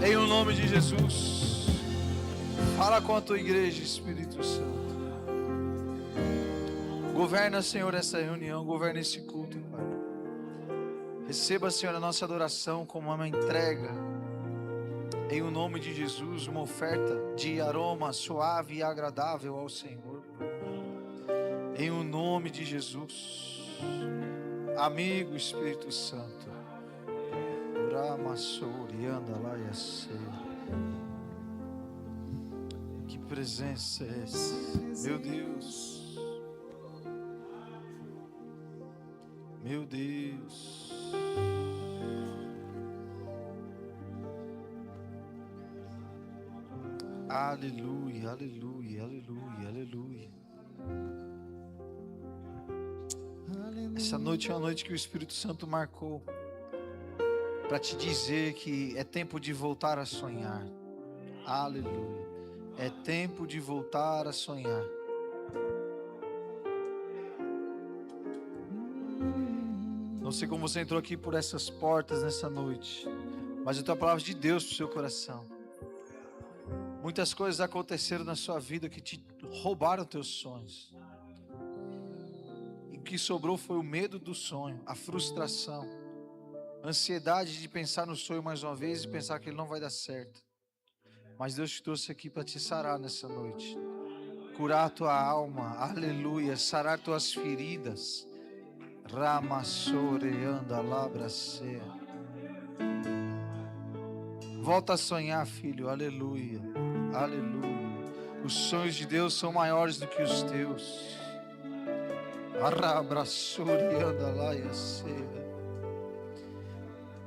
Em o nome de Jesus. Fala com a tua igreja, Espírito Santo. Governa, Senhor, essa reunião, governa esse culto, Pai. Receba, Senhor, a nossa adoração como uma entrega. Em o nome de Jesus, uma oferta de aroma suave e agradável ao Senhor. Em o nome de Jesus. Amigo Espírito Santo. Que presença é essa? Meu Deus. Meu Deus. Aleluia, aleluia, aleluia, aleluia. Essa noite é uma noite que o Espírito Santo marcou para te dizer que é tempo de voltar a sonhar. Aleluia. É tempo de voltar a sonhar. Não sei como você entrou aqui por essas portas nessa noite, mas eu tenho a palavra de Deus para o seu coração. Muitas coisas aconteceram na sua vida que te roubaram teus sonhos. E o que sobrou foi o medo do sonho, a frustração, a ansiedade de pensar no sonho mais uma vez e pensar que ele não vai dar certo. Mas Deus te trouxe aqui para te sarar nessa noite. Curar a tua alma, aleluia, sarar tuas feridas. Ramassoreanda labracea. Volta a sonhar, filho, aleluia, aleluia. Os sonhos de Deus são maiores do que os teus. Arabraçoreanda laiacea.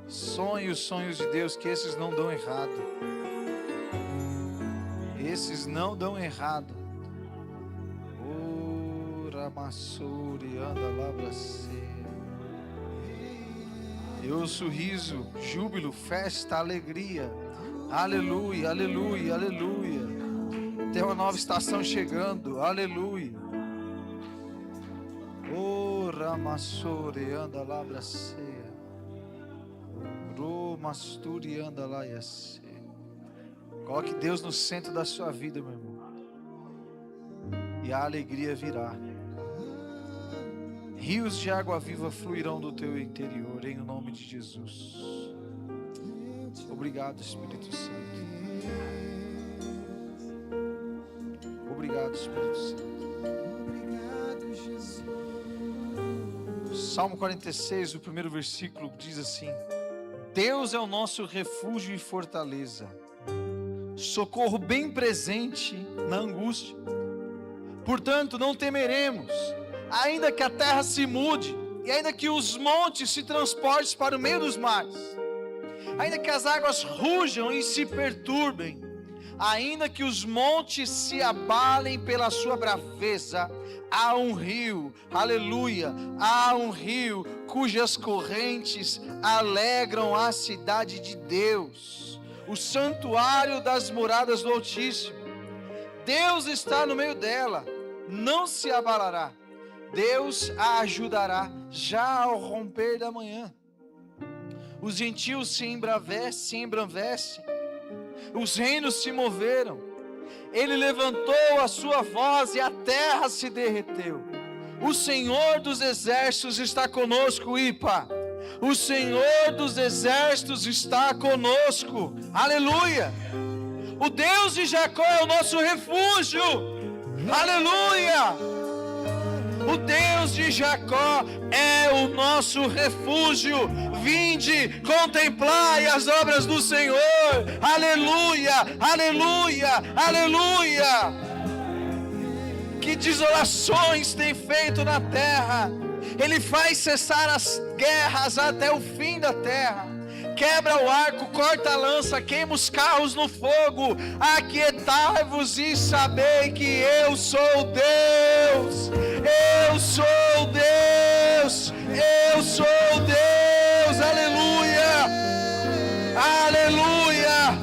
Sonhe os sonhos de Deus, que esses não dão errado. Esses não dão errado. Ramassoreanda labracea. Eu ouço riso, júbilo, festa, alegria. Aleluia, aleluia, aleluia. Tem uma nova estação chegando. Aleluia. Oh, Ramassoreanda labracea. Romasturianda laiacea. Coloque Deus no centro da sua vida, meu irmão. E a alegria virá. Rios de água viva fluirão do teu interior, em nome de Jesus. Obrigado, Espírito Santo. Obrigado, Espírito Santo. Obrigado, Jesus. Salmo 46, o primeiro versículo diz assim: Deus é o nosso refúgio e fortaleza, socorro bem presente na angústia. Portanto, não temeremos, ainda que a terra se mude, e ainda que os montes se transportem para o meio dos mares, ainda que as águas rujam e se perturbem, ainda que os montes se abalem pela sua braveza, há um rio, aleluia, há um rio cujas correntes alegram a cidade de Deus, o santuário das moradas do Altíssimo. Deus está no meio dela, não se abalará. Deus a ajudará já ao romper da manhã. Os gentios se embravecem, os reinos se moveram. Ele levantou a sua voz e a terra se derreteu. O Senhor dos exércitos está conosco, Ipa. O Senhor dos exércitos está conosco. Aleluia. O Deus de Jacó é o nosso refúgio. Aleluia. O Deus de Jacó é o nosso refúgio. Vinde, contemplai as obras do Senhor. Aleluia, aleluia, aleluia. Que desolações tem feito na terra. Ele faz cessar as guerras até o fim da terra. Quebra o arco, corta a lança, queima os carros no fogo. Aquietai-vos e sabei que eu sou Deus. Eu sou Deus. Eu sou Deus. Aleluia. Aleluia.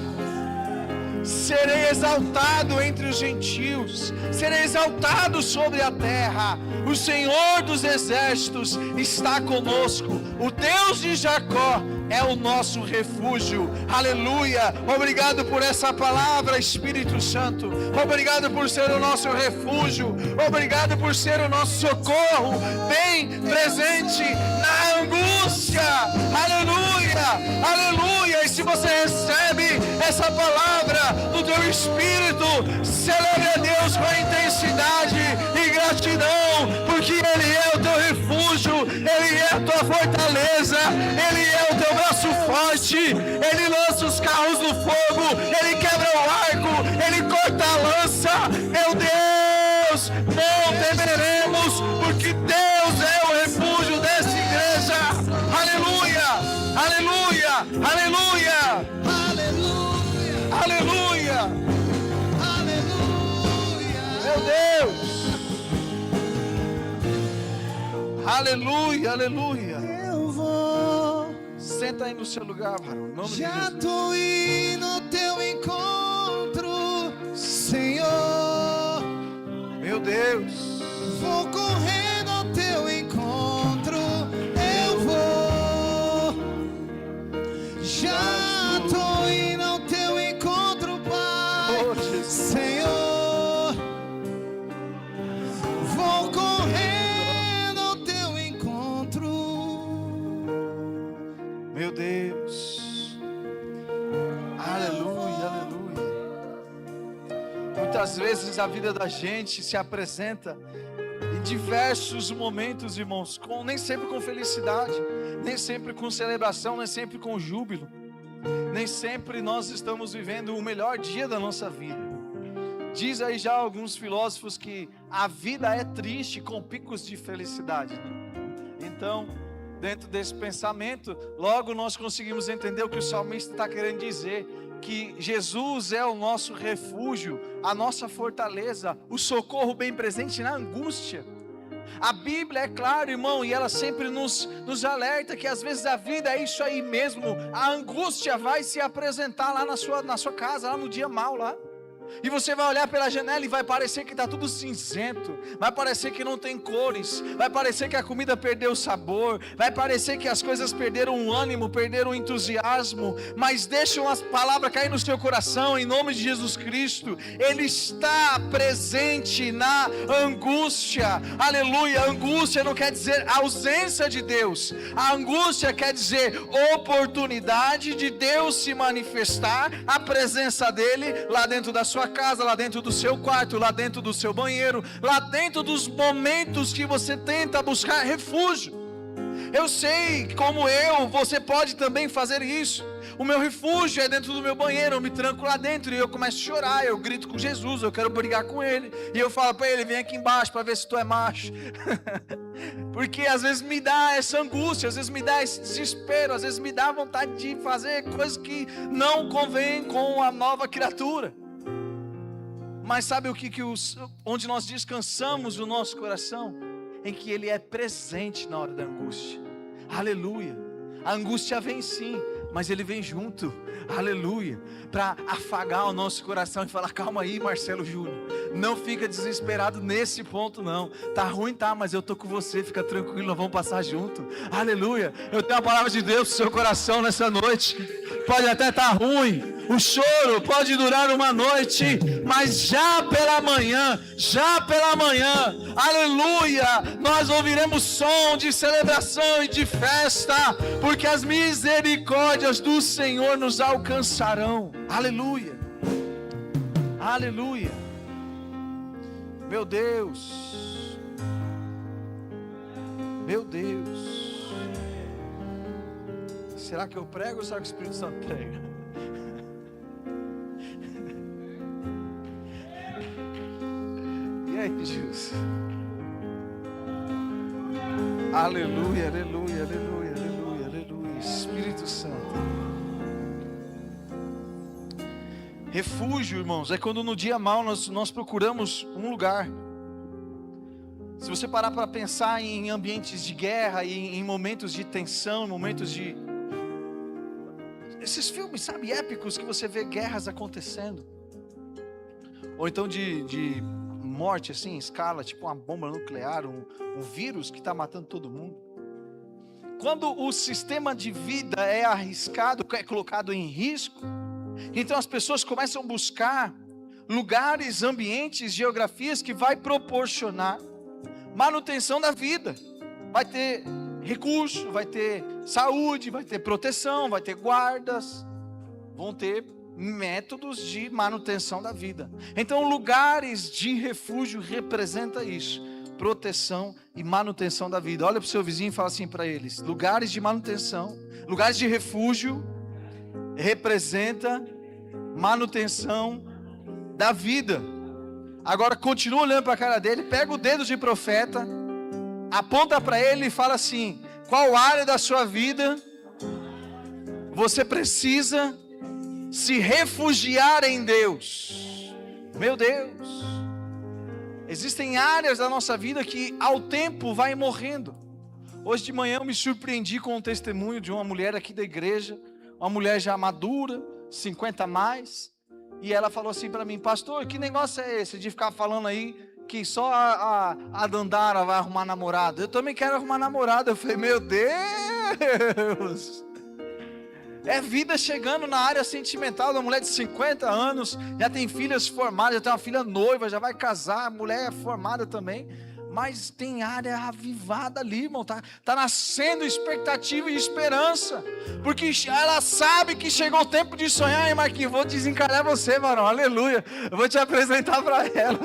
Serei exaltado entre os gentios. Serei exaltado sobre a terra. O Senhor dos exércitos está conosco. O Deus de Jacó é o nosso refúgio. Aleluia. Obrigado por essa palavra, Espírito Santo. Obrigado por ser o nosso refúgio. Obrigado por ser o nosso socorro bem presente na angústia. Aleluia. Aleluia. E se você recebe essa palavra no teu espírito, celebre a Deus com intensidade e gratidão, porque Ele é o teu refúgio, Ele é a tua fortaleza, Ele é o teu braço forte, Ele lança os carros no fogo, Ele quebra o arco, Ele corta a lança. Meu Deus, não temeremos, porque Deus é o refúgio dessa igreja. Aleluia, aleluia, aleluia, aleluia, aleluia, meu Deus. Aleluia, aleluia. Eu vou. Senta aí no seu lugar, varão. Em nome de Já Jesus. tô indo ao teu encontro, Senhor. Meu Deus. Vou correndo ao teu encontro. Eu vou. Já tô indo ao teu encontro, Pai. Oh, Jesus. Senhor. Vou correndo ao teu encontro. Meu Deus. Aleluia, aleluia. Muitas vezes a vida da gente se apresenta em diversos momentos, irmãos, nem sempre com felicidade, nem sempre com celebração, nem sempre com júbilo, nem sempre nós estamos vivendo o melhor dia da nossa vida. Diz aí já alguns filósofos que a vida é triste com picos de felicidade, né? Então, dentro desse pensamento, logo nós conseguimos entender o que o salmista está querendo dizer, que Jesus é o nosso refúgio, a nossa fortaleza, o socorro bem presente na angústia. A Bíblia é clara, irmão, e ela sempre nos alerta que às vezes a vida é isso aí mesmo. A angústia vai se apresentar lá na sua casa, lá no dia mau lá. E você vai olhar pela janela e vai parecer que está tudo cinzento, vai parecer que não tem cores, vai parecer que a comida perdeu o sabor, vai parecer que as coisas perderam o ânimo, perderam o entusiasmo. Mas deixa uma palavra cair no seu coração, em nome de Jesus Cristo. Ele está presente na angústia. Aleluia. Angústia não quer dizer ausência de Deus, a angústia quer dizer oportunidade de Deus se manifestar, a presença dele lá dentro da sua casa, lá dentro do seu quarto, lá dentro do seu banheiro, lá dentro dos momentos que você tenta buscar refúgio. Eu sei, como você pode também fazer isso. O meu refúgio é dentro do meu banheiro, eu me tranco lá dentro e eu começo a chorar, eu grito com Jesus, eu quero brigar com ele, e eu falo para ele, vem aqui embaixo para ver se tu é macho. Porque às vezes me dá essa angústia, às vezes me dá esse desespero, às vezes me dá vontade de fazer coisas que não convém com a nova criatura. Mas sabe o que onde nós descansamos o nosso coração? Em que Ele é presente na hora da angústia. Aleluia. A angústia vem sim, mas Ele vem junto. Aleluia. Para afagar o nosso coração e falar, calma aí, Marcelo Júnior, não fica desesperado nesse ponto não. Tá ruim, tá, mas eu tô com você, fica tranquilo, nós vamos passar junto. Aleluia. Eu tenho a palavra de Deus no seu coração nessa noite. Pode até estar ruim, o choro pode durar uma noite, mas já pela manhã, aleluia, nós ouviremos som de celebração e de festa, porque as misericórdias do Senhor nos alcançarão. Aleluia, aleluia. Meu Deus, meu Deus. Será que eu prego ou será que o Espírito Santo prega? E aí, Jesus? Aleluia, aleluia, aleluia, aleluia, aleluia. Espírito Santo. Refúgio, irmãos, é quando no dia mau nós procuramos um lugar. Se você parar para pensar em ambientes de guerra, em momentos de tensão, momentos de... esses filmes, sabe, épicos que você vê guerras acontecendo. Ou então de morte, assim, em escala, tipo uma bomba nuclear, um vírus que está matando todo mundo. quando o sistema de vida é arriscado, é colocado em risco, então as pessoas começam a buscar lugares, ambientes, geografias que vai proporcionar manutenção da vida. Vai ter recurso, vai ter saúde, vai ter proteção, vai ter guardas, vão ter métodos de manutenção da vida. Então lugares de refúgio representa isso, proteção e manutenção da vida. Olha para o seu vizinho e fala assim para eles: lugares de manutenção, lugares de refúgio representa manutenção da vida. Agora continua olhando para a cara dele, pega o dedo de profeta, aponta para ele e fala assim: qual área da sua vida você precisa se refugiar em Deus? Meu Deus, existem áreas da nossa vida que ao tempo vai morrendo. Hoje de manhã eu me surpreendi com um testemunho de uma mulher aqui da igreja, uma mulher já madura, 50 a mais, e ela falou assim para mim: pastor, que negócio é esse de ficar falando aí que só a Dandara vai arrumar namorado? Eu também quero arrumar namorado. Eu falei: meu Deus, é vida chegando na área sentimental da mulher de 50 anos, já tem filhas formadas, já tem uma filha noiva, já vai casar, a mulher é formada também, mas tem área avivada ali, irmão, tá nascendo expectativa e esperança, porque ela sabe que chegou o tempo de sonhar. E Marquinhos, vou desencalhar você, varão, aleluia, eu vou te apresentar para ela.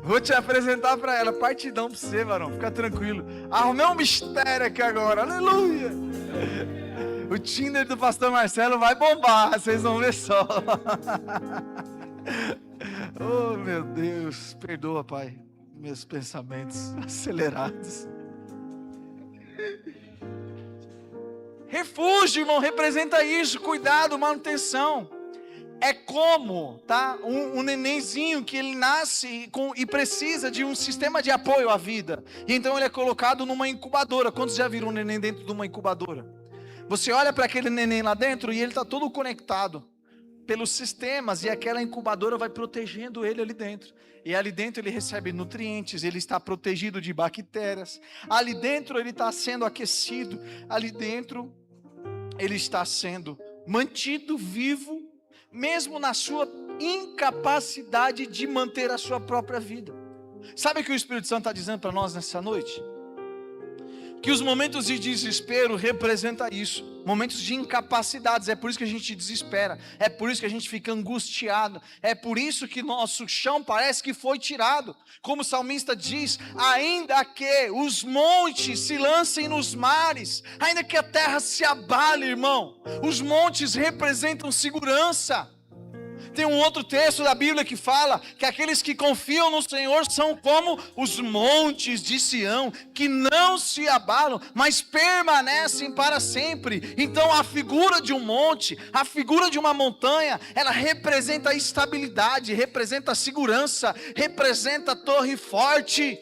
Vou te apresentar para ela, partidão para você, varão, fica tranquilo. Arrumei um mistério aqui agora, aleluia. O Tinder do pastor Marcelo vai bombar, vocês vão ver só. Oh meu Deus, perdoa, Pai, meus pensamentos acelerados. Refúgio, irmão, representa isso, cuidado, manutenção. É como, tá? Um nenenzinho que ele nasce e precisa de um sistema de apoio à vida. E então ele é colocado numa incubadora. Quantos já viram um neném dentro de uma incubadora? Você olha para aquele neném lá dentro e ele está todo conectado pelos sistemas, e aquela incubadora vai protegendo ele ali dentro. E ali dentro ele recebe nutrientes, ele está protegido de bactérias. Ali dentro ele está sendo aquecido. Ali dentro ele está sendo mantido vivo, mesmo na sua incapacidade de manter a sua própria vida. Sabe o que o Espírito Santo está dizendo para nós nessa noite? Que os momentos de desespero representam isso, momentos de incapacidades. É por isso que a gente desespera, é por isso que a gente fica angustiado, é por isso que nosso chão parece que foi tirado. Como o salmista diz: ainda que os montes se lancem nos mares, ainda que a terra se abale, irmão, os montes representam segurança. Tem um outro texto da Bíblia que fala que aqueles que confiam no Senhor são como os montes de Sião, que não se abalam, mas permanecem para sempre. Então a figura de um monte, a figura de uma montanha, ela representa a estabilidade, representa a segurança, representa a torre forte.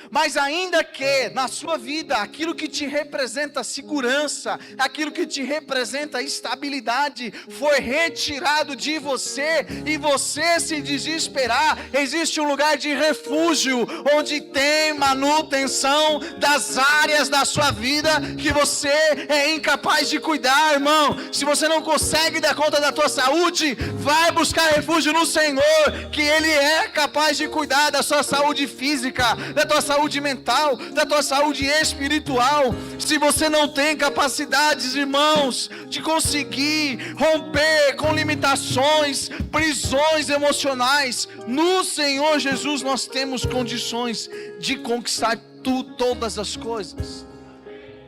Mas ainda que na sua vida aquilo que te representa segurança, aquilo que te representa estabilidade, foi retirado de você, e você se desesperar, existe um lugar de refúgio, onde tem manutenção das áreas da sua vida que você é incapaz de cuidar, irmão. Se você não consegue dar conta da tua saúde, vai buscar refúgio no Senhor, que Ele é capaz de cuidar da sua saúde física, da tua saúde mental, da tua saúde espiritual. Se você não tem capacidades, irmãos, de conseguir romper com limitações, prisões emocionais, no Senhor Jesus nós temos condições de conquistar todas as coisas.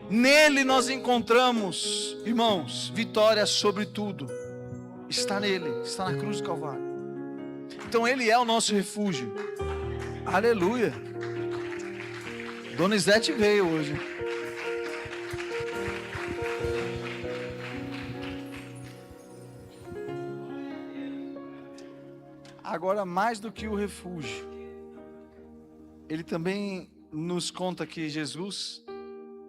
Nele nós encontramos, irmãos, vitória sobre tudo. Está nele, está na cruz do Calvário. Então Ele é o nosso refúgio. Aleluia. Dona Isete veio hoje. Agora, mais do que o refúgio, Ele também nos conta que Jesus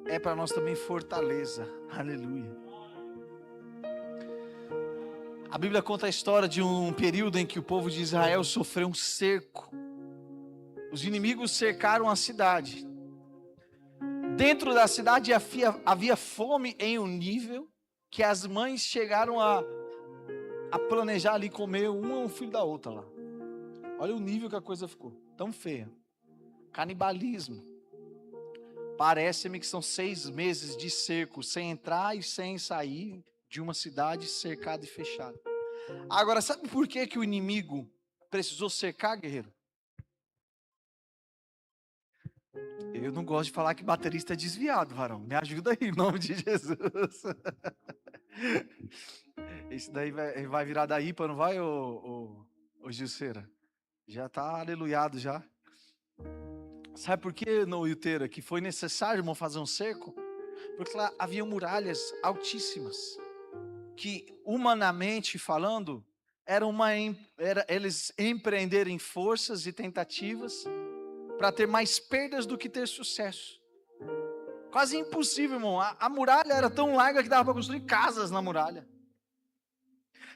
é para nós também fortaleza. Aleluia. A Bíblia conta a história de um período em que o povo de Israel sofreu um cerco. Os inimigos cercaram a cidade. Dentro da cidade havia fome em um nível que as mães chegaram a planejar ali comer um filho da outra lá. Olha o nível que a coisa ficou, tão feia. Canibalismo. Parece-me que são 6 meses de cerco, sem entrar e sem sair de uma cidade cercada e fechada. Agora, sabe por que o inimigo precisou cercar, guerreiro? Eu não gosto de falar que baterista é desviado, varão. Me ajuda aí, em nome de Jesus. Esse daí vai virar da IPA, não vai, ô Gilceira? Já está aleluiado já. Sabe por que, no Yuteira, que foi necessário, irmão, fazer um cerco? Porque lá havia muralhas altíssimas, que humanamente falando, era eles empreenderem forças e tentativas para ter mais perdas do que ter sucesso. Quase impossível, irmão. A muralha era tão larga que dava para construir casas na muralha.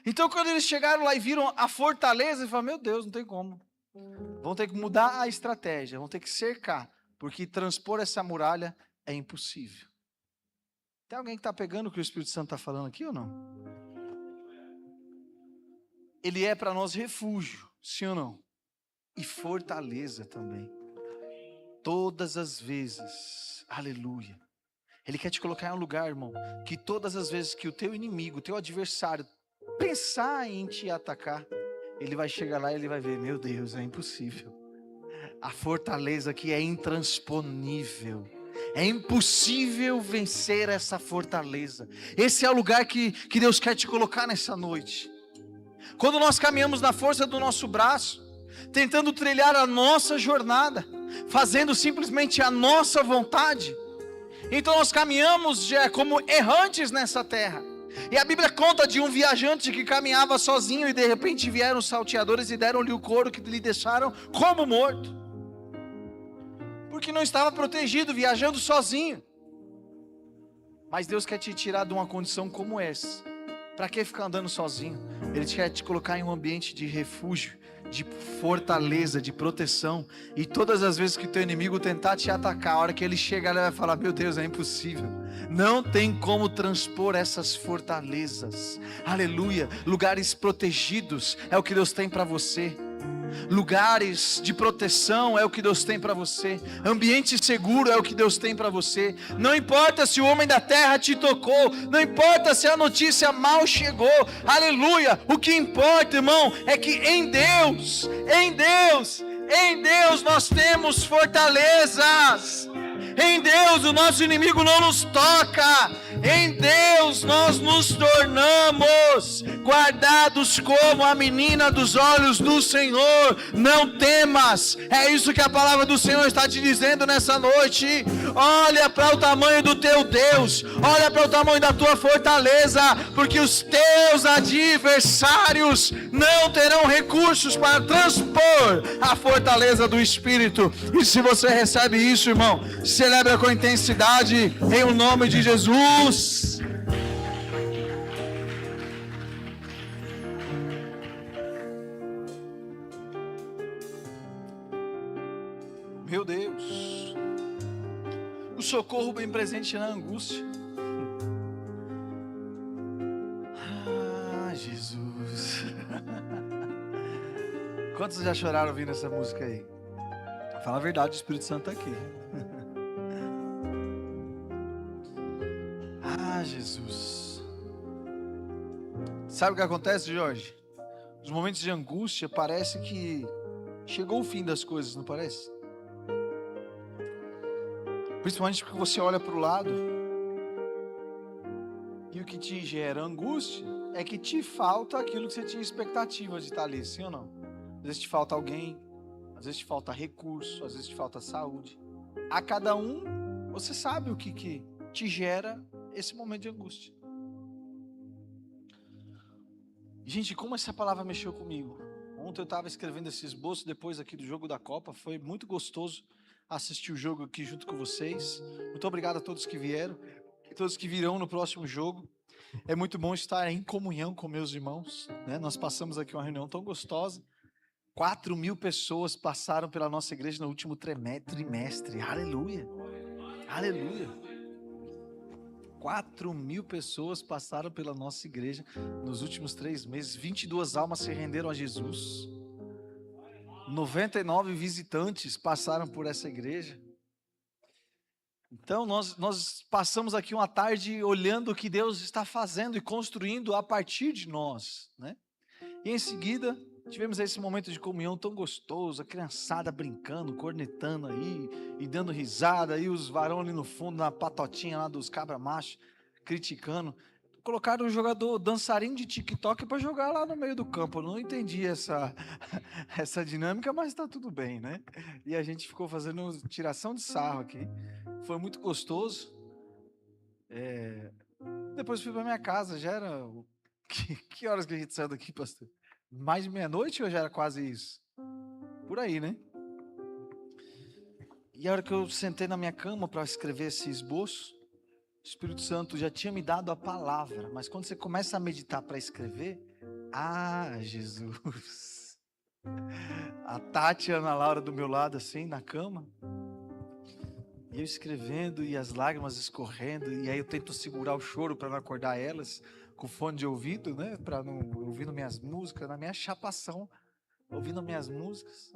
Então, quando eles chegaram lá e viram a fortaleza, eles falaram: meu Deus, não tem como. Vão ter que mudar a estratégia, vão ter que cercar, porque transpor essa muralha é impossível. Tem alguém que está pegando o que o Espírito Santo está falando aqui ou não? Ele é para nós refúgio, sim ou não? E fortaleza também. Todas as vezes, aleluia. Ele quer te colocar em um lugar, irmão, que todas as vezes que o teu inimigo, o teu adversário, pensar em te atacar, ele vai chegar lá e ele vai ver: meu Deus, é impossível. A fortaleza aqui é intransponível. É impossível vencer essa fortaleza. Esse é o lugar que Deus quer te colocar nessa noite. Quando nós caminhamos na força do nosso braço, tentando trilhar a nossa jornada, fazendo simplesmente a nossa vontade, então nós caminhamos como errantes nessa terra. E a Bíblia conta de um viajante que caminhava sozinho e de repente vieram os salteadores e deram-lhe o couro que lhe deixaram como morto. Porque não estava protegido, viajando sozinho. Mas Deus quer te tirar de uma condição como essa. Para que ficar andando sozinho? Ele quer te colocar em um ambiente de refúgio, de fortaleza, de proteção. E todas as vezes que teu inimigo tentar te atacar, a hora que ele chegar, ele vai falar: meu Deus, é impossível. Não tem como transpor essas fortalezas. Aleluia. Lugares protegidos é o que Deus tem para você. Lugares de proteção é o que Deus tem para você. Ambiente seguro é o que Deus tem para você. Não importa se o homem da terra te tocou, não importa se a notícia mal chegou, aleluia. O que importa, irmão, é que em Deus nós temos fortalezas. Em Deus o nosso inimigo não nos toca. Em Deus nós nos tornamos guardados como a menina dos olhos do Senhor. Não temas. É isso que a palavra do Senhor está te dizendo nessa noite. Olha para o tamanho do teu Deus. Olha para o tamanho da tua fortaleza. Porque os teus adversários não terão recursos para transpor a fortaleza do Espírito. E se você recebe isso, irmão, celebra com intensidade em o nome de Jesus. Meu Deus, o socorro bem presente na angústia. Ah, Jesus. Quantos já choraram ouvindo essa música aí? Fala a verdade, o Espírito Santo está aqui. Ah, Jesus. Sabe o que acontece, Jorge? Nos momentos de angústia parece que chegou o fim das coisas, não parece? Principalmente porque você olha para o lado e o que te gera angústia é que te falta aquilo que você tinha expectativa de estar ali, sim ou não? Às vezes te falta alguém, às vezes te falta recurso, às vezes te falta saúde. A cada um, você sabe o que te gera esse momento de angústia. Gente, como essa palavra mexeu comigo. Ontem eu estava escrevendo esse esboço depois aqui do jogo da Copa. Foi muito gostoso assistir o jogo aqui junto com vocês. Muito obrigado a todos que vieram e todos que virão no próximo jogo. É muito bom estar em comunhão com meus irmãos, né? Nós passamos aqui uma reunião tão gostosa. 4.000 pessoas passaram pela nossa igreja no último trimestre. Aleluia. Aleluia. 4.000 pessoas passaram pela nossa igreja nos últimos 3 meses. 22 almas se renderam a Jesus. 99 visitantes passaram por essa igreja. Então nós passamos aqui uma tarde olhando o que Deus está fazendo e construindo a partir de nós, né? E em seguida tivemos esse momento de comunhão tão gostoso, a criançada brincando, cornetando aí e dando risada, aí os varões ali no fundo na patotinha lá dos cabra macho criticando. Colocaram um jogador dançarino de TikTok para jogar lá no meio do campo. Eu não entendi essa dinâmica, mas está tudo bem, né? E a gente ficou fazendo tiração de sarro aqui. Foi muito gostoso. Depois fui para minha casa, já era... Que horas que a gente saiu daqui, pastor? Mais de meia-noite ou já era quase isso? Por aí, né? E a hora que eu sentei na minha cama para escrever esse esboço, o Espírito Santo já tinha me dado a palavra, mas quando você começa a meditar para escrever, Jesus! A Tati e a Ana Laura do meu lado assim, na cama, e eu escrevendo e as lágrimas escorrendo, e aí eu tento segurar o choro para não acordar elas, com fone de ouvido, né, para não ouvindo minhas músicas, na minha chapação, ouvindo minhas músicas.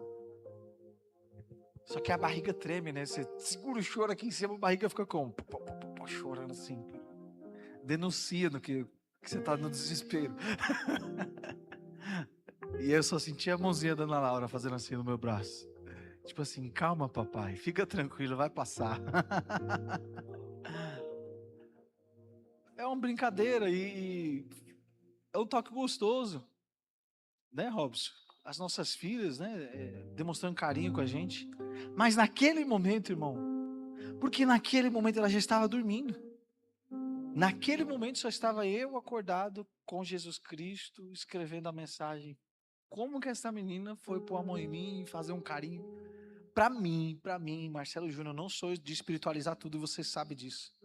Só que a barriga treme, né? Você segura o choro aqui em cima, a barriga fica como? Chorando assim. Denuncia no que você tá no desespero. E eu só senti a mãozinha da Ana Laura fazendo assim no meu braço. Tipo assim, calma papai, fica tranquilo, vai passar. É uma brincadeira e é um toque gostoso. Né, Robson? As nossas filhas, né, demonstrando carinho com a gente. Mas naquele momento, irmão, porque naquele momento ela já estava dormindo. Naquele momento só estava eu acordado com Jesus Cristo, escrevendo a mensagem. Como que essa menina foi pôr a mão em mim e fazer um carinho? Para mim, Marcelo Júnior, não sou de espiritualizar tudo e você sabe disso.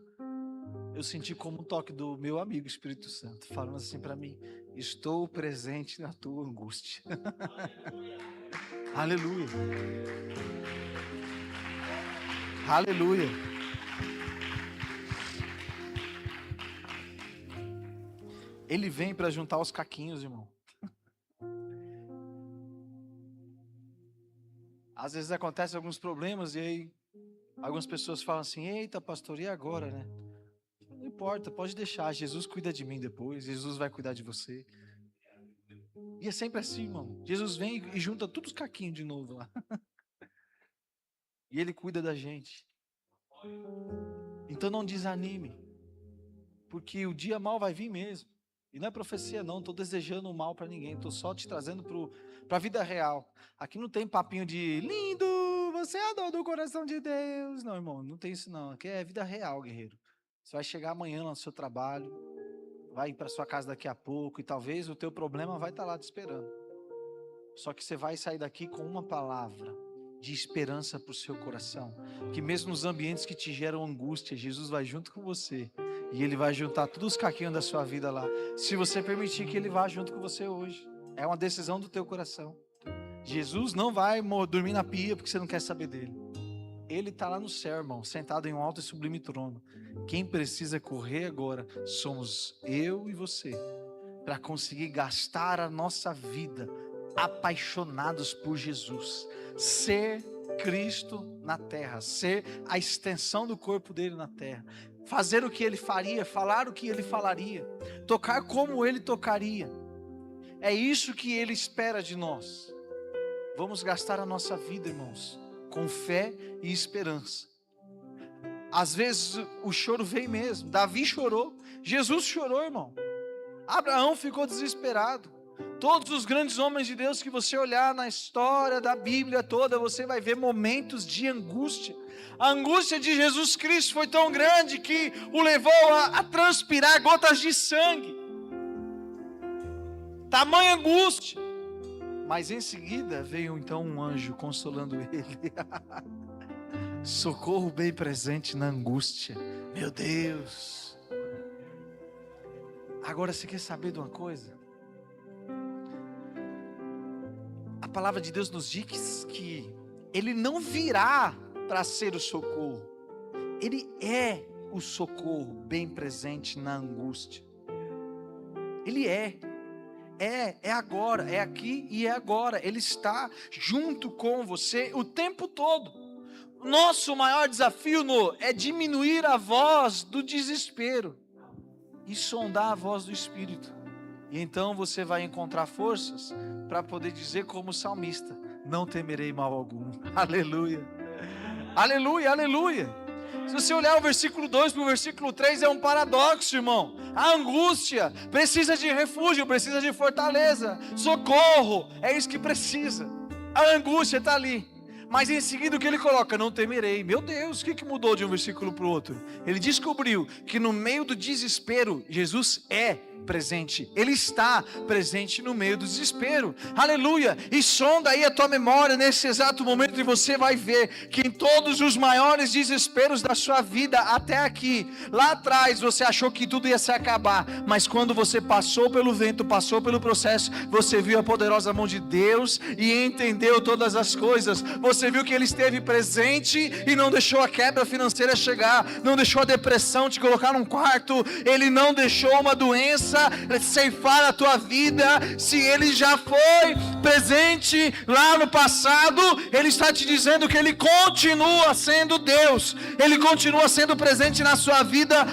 Eu senti como um toque do meu amigo Espírito Santo, falando assim para mim: estou presente na tua angústia. Aleluia. Aleluia. Ele vem para juntar os caquinhos, irmão. Às vezes acontecem alguns problemas e aí algumas pessoas falam assim: eita, pastor, e agora, né? Não importa, pode deixar, Jesus cuida de mim depois, Jesus vai cuidar de você. E é sempre assim, irmão. Jesus vem e junta todos os caquinhos de novo lá. E Ele cuida da gente. Então não desanime, porque o dia mal vai vir mesmo. E não é profecia não, estou desejando o mal para ninguém, estou só te trazendo para a vida real. Aqui não tem papinho de lindo, você é a dor do coração de Deus. Não, irmão, não tem isso não. Aqui é vida real, guerreiro. Você vai chegar amanhã lá no seu trabalho, vai ir para sua casa daqui a pouco e talvez o teu problema vai estar lá te esperando. Só que você vai sair daqui com uma palavra de esperança para o seu coração, que mesmo nos ambientes que te geram angústia, Jesus vai junto com você e Ele vai juntar todos os caquinhos da sua vida lá, se você permitir que Ele vá junto com você hoje. É uma decisão do teu coração. Jesus não vai dormir na pia porque você não quer saber dele. Ele está lá no céu, irmão, sentado em um alto e sublime trono. Quem precisa correr agora somos eu e você, para conseguir gastar a nossa vida apaixonados por Jesus, ser Cristo na terra, ser a extensão do corpo dele na terra, fazer o que ele faria, falar o que ele falaria, tocar como ele tocaria. É isso que ele espera de nós. Vamos gastar a nossa vida, irmãos, com fé e esperança. Às vezes o choro vem mesmo. Davi chorou, Jesus chorou, irmão. Abraão ficou desesperado. Todos os grandes homens de Deus que você olhar na história da Bíblia toda, você vai ver momentos de angústia. A angústia de Jesus Cristo foi tão grande que o levou a transpirar gotas de sangue. Tamanha angústia. Mas em seguida veio então um anjo consolando ele. Socorro bem presente na angústia. Meu Deus. Agora você quer saber de uma coisa? A palavra de Deus nos diz que Ele não virá para ser o socorro. Ele é o socorro bem presente na angústia. Ele é agora, é aqui e é agora. Ele está junto com você o tempo todo. Nosso maior desafio é diminuir a voz do desespero e sondar a voz do Espírito. E então você vai encontrar forças para poder dizer como salmista: não temerei mal algum. Aleluia, aleluia, aleluia. Se você olhar o versículo 2 para o versículo 3, é um paradoxo, irmão. A angústia precisa de refúgio, precisa de fortaleza, socorro, é isso que precisa. A angústia está ali, mas em seguida o que ele coloca? Não temerei. Meu Deus, o que mudou de um versículo para o outro? Ele descobriu que no meio do desespero, Jesus é presente, Ele está presente no meio do desespero. Aleluia. E sonda aí a tua memória nesse exato momento, e você vai ver que em todos os maiores desesperos da sua vida até aqui, lá atrás você achou que tudo ia se acabar, mas quando você passou pelo vento, passou pelo processo, você viu a poderosa mão de Deus e entendeu todas as coisas. Você viu que Ele esteve presente e não deixou a quebra financeira chegar, não deixou a depressão te colocar num quarto, Ele não deixou uma doença ceifar a tua vida. Se Ele já foi presente lá no passado, Ele está te dizendo que Ele continua sendo Deus, Ele continua sendo presente na sua vida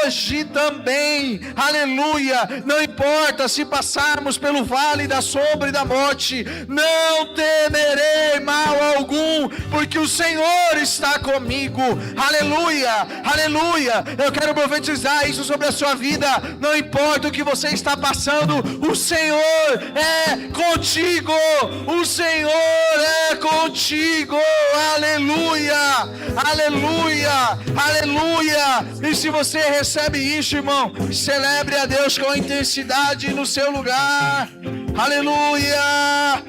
hoje também. Aleluia. Não importa se passarmos pelo vale da sombra e da morte, não temerei mal algum, porque o Senhor está comigo. Aleluia, aleluia. Eu quero profetizar isso sobre a sua vida. Não importa o que você está passando, o Senhor é contigo, o Senhor é contigo. Aleluia, aleluia, aleluia. E se você recebe isso, irmão, celebre a Deus com intensidade no seu lugar. Aleluia,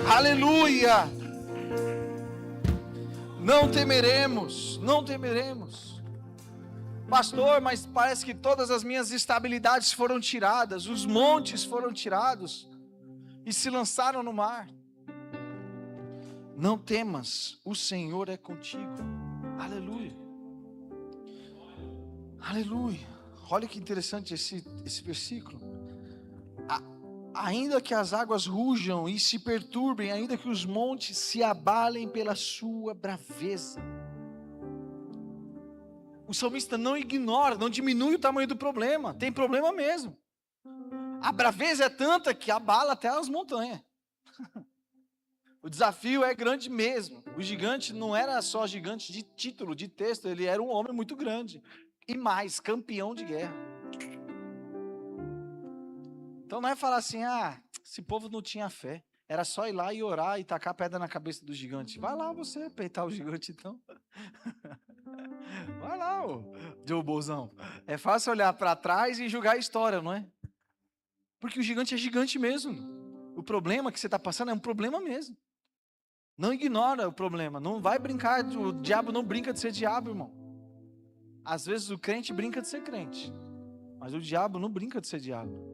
aleluia. Não temeremos, não temeremos. Pastor, mas parece que todas as minhas estabilidades foram tiradas, os montes foram tirados e se lançaram no mar. Não temas, o Senhor é contigo. Aleluia, aleluia. Olha que interessante esse versículo. Ainda que as águas rujam e se perturbem, ainda que os montes se abalem pela sua braveza. O salmista não ignora, não diminui o tamanho do problema. Tem problema mesmo. A braveza é tanta que abala até as montanhas. O desafio é grande mesmo. O gigante não era só gigante de título, de texto. Ele era um homem muito grande. E mais, campeão de guerra. Então não é falar assim: esse povo não tinha fé. Era só ir lá e orar e tacar pedra na cabeça do gigante. Vai lá você peitar o gigante então. Vai lá, Joe Bolzão. É fácil olhar para trás e julgar a história, não é? Porque o gigante é gigante mesmo. O problema que você está passando é um problema mesmo. Não ignora o problema. Não vai brincar. O diabo não brinca de ser diabo, irmão. Às vezes o crente brinca de ser crente, mas o diabo não brinca de ser diabo.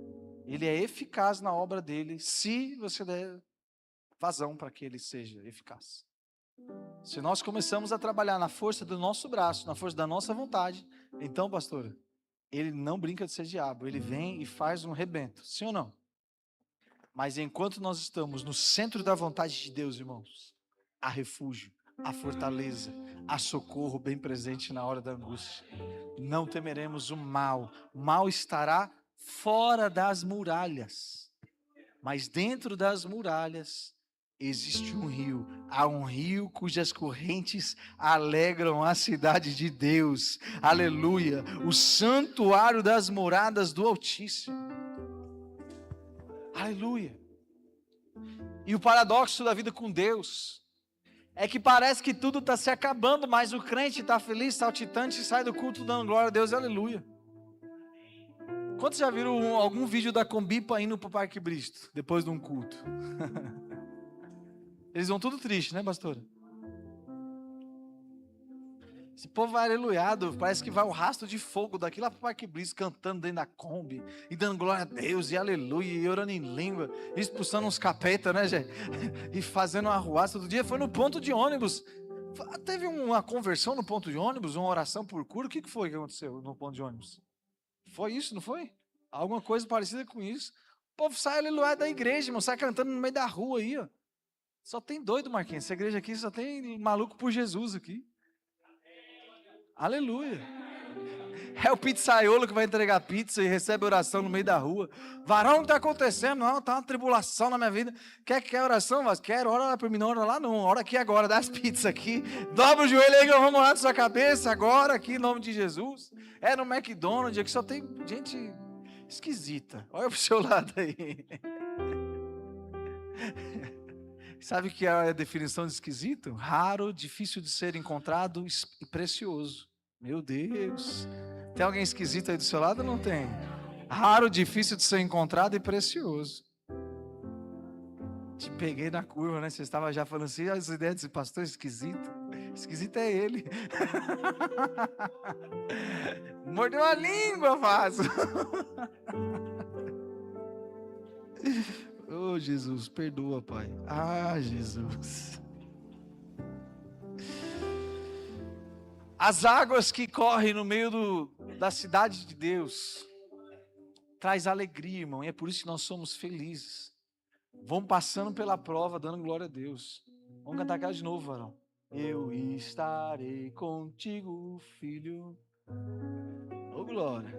Ele é eficaz na obra dele, se você der vazão para que ele seja eficaz. Se nós começamos a trabalhar na força do nosso braço, na força da nossa vontade, então, pastora, ele não brinca de ser diabo, ele vem e faz um rebento, sim ou não? Mas enquanto nós estamos no centro da vontade de Deus, irmãos, há refúgio, há fortaleza, há socorro bem presente na hora da angústia. Não temeremos o mal estará fora das muralhas, mas dentro das muralhas existe um rio. Há um rio cujas correntes alegram a cidade de Deus. Aleluia, o santuário das moradas do Altíssimo. Aleluia. E o paradoxo da vida com Deus é que parece que tudo está se acabando, mas o crente está feliz, saltitante, e sai do culto dando glória a Deus, aleluia. Quantos já viram algum vídeo da Combipa indo para o Parque Bristo, depois de um culto? Eles vão tudo triste, né, pastora? Esse povo vai aleluiado, parece que vai o rastro de fogo daqui lá para o Parque Bristo, cantando dentro da Kombi, e dando glória a Deus, e aleluia, e orando em língua, expulsando uns capeta, né, gente? E fazendo uma arruaça. Todo dia foi no ponto de ônibus, Teve uma conversão no ponto de ônibus, uma oração por cura. O que foi que aconteceu no ponto de ônibus? Foi isso, não foi? Alguma coisa parecida com isso. O povo sai, aleluia, da igreja, irmão, sai cantando no meio da rua aí, ó. Só tem doido, Marquinhos. Essa igreja aqui só tem maluco por Jesus aqui. Aleluia. É o pizzaiolo que vai entregar pizza e recebe oração no meio da rua. Varão, o que está acontecendo? Não, está uma tribulação na minha vida. Quer oração? Mas quero, ora lá por mim, não ora lá não. Ora aqui agora, dá as pizzas aqui. Dobra o joelho aí que eu vou morar na sua cabeça agora, aqui em nome de Jesus. É no McDonald's, aqui só tem gente esquisita. Olha pro seu lado aí. Sabe o que é a definição de esquisito? Raro, difícil de ser encontrado e precioso. Meu Deus. Tem alguém esquisito aí do seu lado ou não tem? Raro, difícil de ser encontrado e precioso. Te peguei na curva, né? Você estava já falando assim, as ideias desse pastor esquisito. Esquisito é ele. Mordeu a língua, Vaso. Oh, Jesus, perdoa, Pai. Ah, Jesus. As águas que correm no meio da cidade de Deus traz alegria, irmão, e é por isso que nós somos felizes. Vamos passando pela prova, dando glória a Deus. Vamos cantar aquela de novo, varão. Eu estarei contigo, filho. Oh, glória.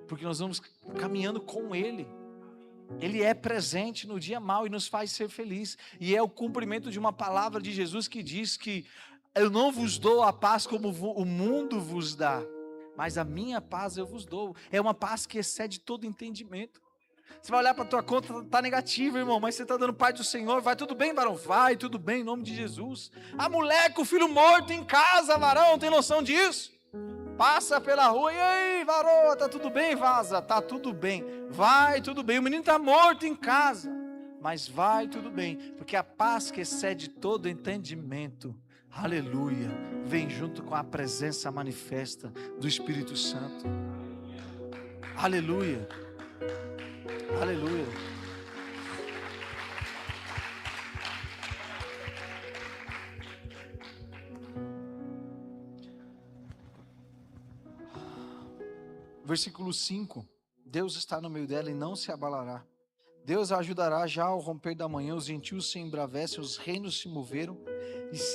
Porque nós vamos caminhando com Ele. Ele é presente no dia mau e nos faz ser felizes. E é o cumprimento de uma palavra de Jesus que diz que eu não vos dou a paz como o mundo vos dá, mas a minha paz eu vos dou. É uma paz que excede todo entendimento. Você vai olhar para a tua conta, está negativa, irmão, mas você está dando parte do Senhor. Vai tudo bem, varão? Vai tudo bem, em nome de Jesus. A mulher com o filho morto em casa, varão, tem noção disso? Passa pela rua, e aí, varão, tá tudo bem? Vaza, tá tudo bem. Vai tudo bem, o menino está morto em casa, mas vai tudo bem, porque a paz que excede todo entendimento, aleluia, vem junto com a presença manifesta do Espírito Santo. Aleluia. Aleluia. Versículo 5. Deus está no meio dela e não se abalará. Deus a ajudará já ao romper da manhã. Os gentios se embravecem, os reinos se moveram,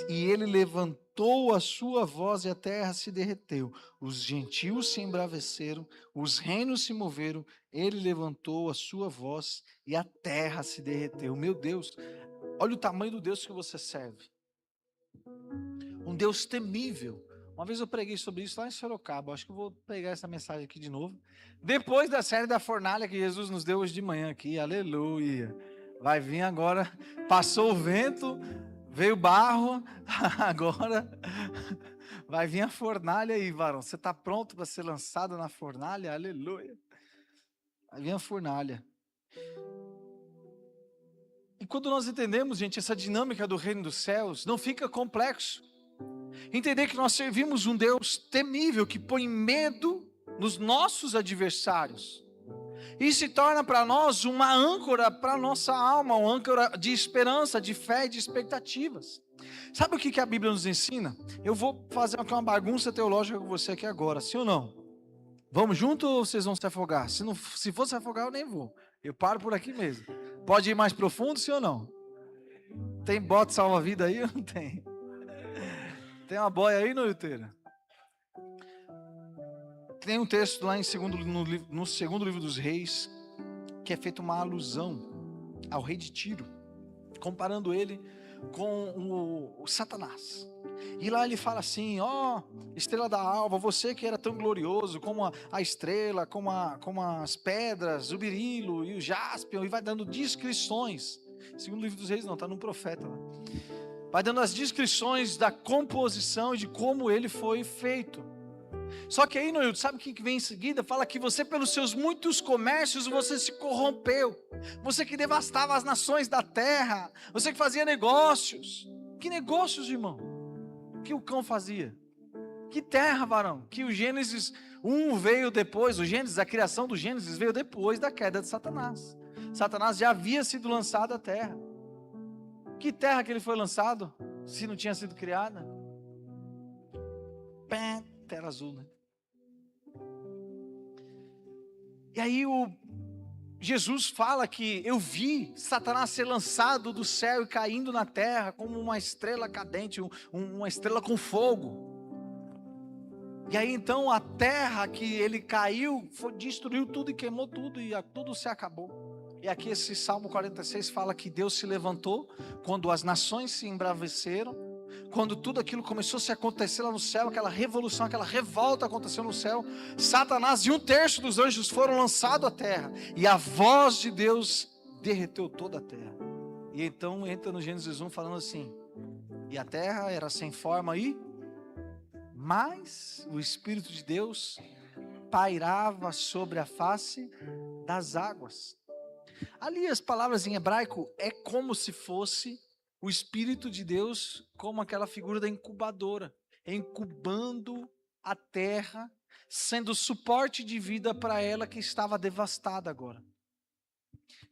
e ele levantou a sua voz e a terra se derreteu. Os gentios se embraveceram, os reinos se moveram, ele levantou a sua voz e a terra se derreteu. Meu Deus, olha o tamanho do Deus que você serve. Um Deus temível. Uma vez eu preguei sobre isso lá em Sorocaba. Acho que eu vou pegar essa mensagem aqui de novo. Depois da série da fornalha que Jesus nos deu hoje de manhã aqui. Aleluia. Vai vir agora. Passou o vento, veio barro. Agora vai vir a fornalha aí, varão. Você está pronto para ser lançado na fornalha? Aleluia. Vai vir a fornalha. E quando nós entendemos, gente, essa dinâmica do reino dos céus, não fica complexo. Entender que nós servimos um Deus temível, que põe medo nos nossos adversários. E se torna para nós uma âncora para a nossa alma, uma âncora de esperança, de fé e de expectativas. Sabe o que a Bíblia nos ensina? Eu vou fazer uma bagunça teológica com você aqui agora, sim ou não? Vamos junto ou vocês vão se afogar? Se for se afogar, eu nem vou. Eu paro por aqui mesmo. Pode ir mais profundo, sim ou não? Tem bote salva-vida aí ou não tem? Tem uma boia aí, noiteira? Tem um texto lá no segundo livro dos reis, que é feita uma alusão ao rei de Tiro, comparando ele com o Satanás. E lá ele fala assim: estrela da alva, você que era tão glorioso como a estrela, como as pedras, o berilo e o jaspion, e vai dando descrições. Segundo livro dos reis não, está no profeta lá. Vai dando as descrições da composição e de como ele foi feito. Só que aí, Noildo, sabe o que vem em seguida? Fala que você, pelos seus muitos comércios, você se corrompeu. Você que devastava as nações da terra. Você que fazia negócios. Que negócios, irmão? Que o cão fazia? Que terra, varão? Que o Gênesis 1 veio depois. O Gênesis, a criação do Gênesis veio depois da queda de Satanás. Satanás já havia sido lançado à terra. Que terra que ele foi lançado? se não tinha sido criada? Pé, tela azul, né? E aí Jesus fala que eu vi Satanás ser lançado do céu e caindo na terra como uma estrela cadente, uma estrela com fogo. E aí então a terra que ele caiu, destruiu tudo e queimou tudo e tudo se acabou. E aqui esse Salmo 46 fala que Deus se levantou quando as nações se embraveceram, quando tudo aquilo começou a se acontecer lá no céu, aquela revolução, aquela revolta aconteceu no céu. Satanás e 1/3 dos anjos foram lançados à terra, e a voz de Deus derreteu toda a terra. E então entra no Gênesis 1 falando assim: e a terra era sem forma mas o Espírito de Deus pairava sobre a face das águas. Ali as palavras em hebraico é como se fosse o Espírito de Deus como aquela figura da incubadora, incubando a terra, sendo suporte de vida para ela que estava devastada agora.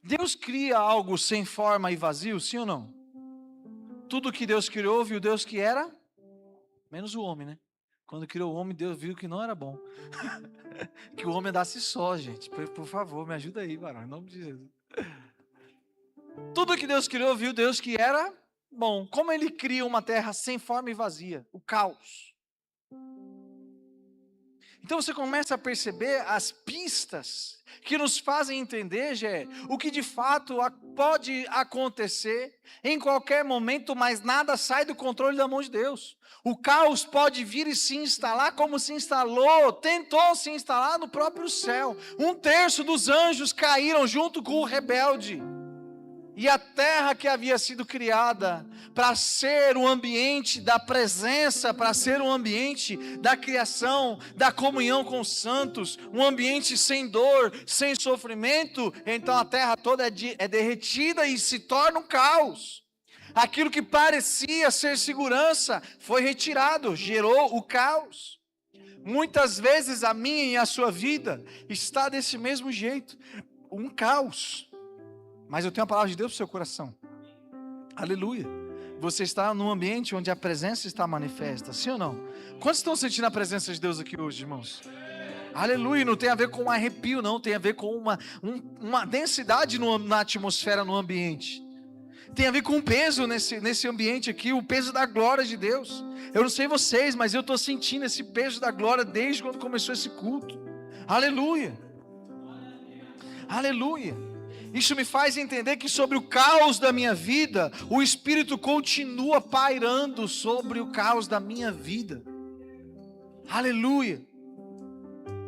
Deus cria algo sem forma e vazio, sim ou não? Tudo que Deus criou, viu Deus que era, menos o homem, né? Quando criou o homem, Deus viu que não era bom. Que o homem andasse só, gente. Por favor, me ajuda aí, varão, em nome de Jesus. Tudo que Deus criou, viu Deus que era bom. Como ele cria uma terra sem forma e vazia? O caos. Então você começa a perceber as pistas que nos fazem entender, o que de fato pode acontecer em qualquer momento, mas nada sai do controle da mão de Deus. O caos pode vir e se instalar como se instalou, tentou se instalar no próprio céu. 1/3 dos anjos caíram junto com o rebelde. E a terra que havia sido criada para ser um ambiente da presença, para ser um ambiente da criação, da comunhão com os santos, um ambiente sem dor, sem sofrimento, então a terra toda é derretida e se torna um caos. Aquilo que parecia ser segurança foi retirado, gerou o caos. Muitas vezes a minha e a sua vida está desse mesmo jeito, um caos. Mas eu tenho a palavra de Deus para o seu coração. Aleluia. Você está num ambiente onde a presença está manifesta, sim ou não? Quantos estão sentindo a presença de Deus aqui hoje, irmãos? Aleluia, não tem a ver com um arrepio, não. Tem a ver com uma densidade na atmosfera, no ambiente. Tem a ver com um peso nesse ambiente aqui, o peso da glória de Deus. Eu não sei vocês, mas eu estou sentindo esse peso da glória desde quando começou esse culto. Aleluia. Aleluia. Isso me faz entender que sobre o caos da minha vida, o Espírito continua pairando sobre o caos da minha vida. Aleluia.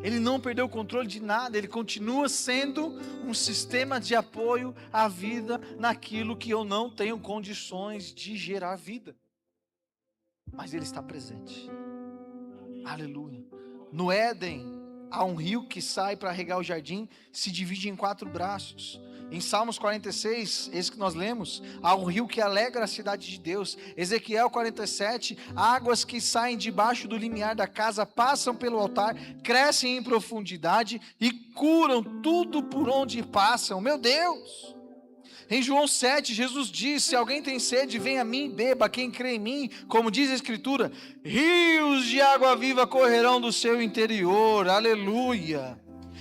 Ele não perdeu o controle de nada, ele continua sendo um sistema de apoio à vida naquilo que eu não tenho condições de gerar vida. Mas ele está presente. Aleluia. No Éden, há um rio que sai para regar o jardim, se divide em 4 braços. Em Salmos 46, esse que nós lemos, há um rio que alegra a cidade de Deus. Ezequiel 47, águas que saem debaixo do limiar da casa, passam pelo altar, crescem em profundidade e curam tudo por onde passam. Meu Deus! Em João 7, Jesus disse: se alguém tem sede, venha a mim e beba. Quem crê em mim, como diz a Escritura, rios de água viva correrão do seu interior. Aleluia!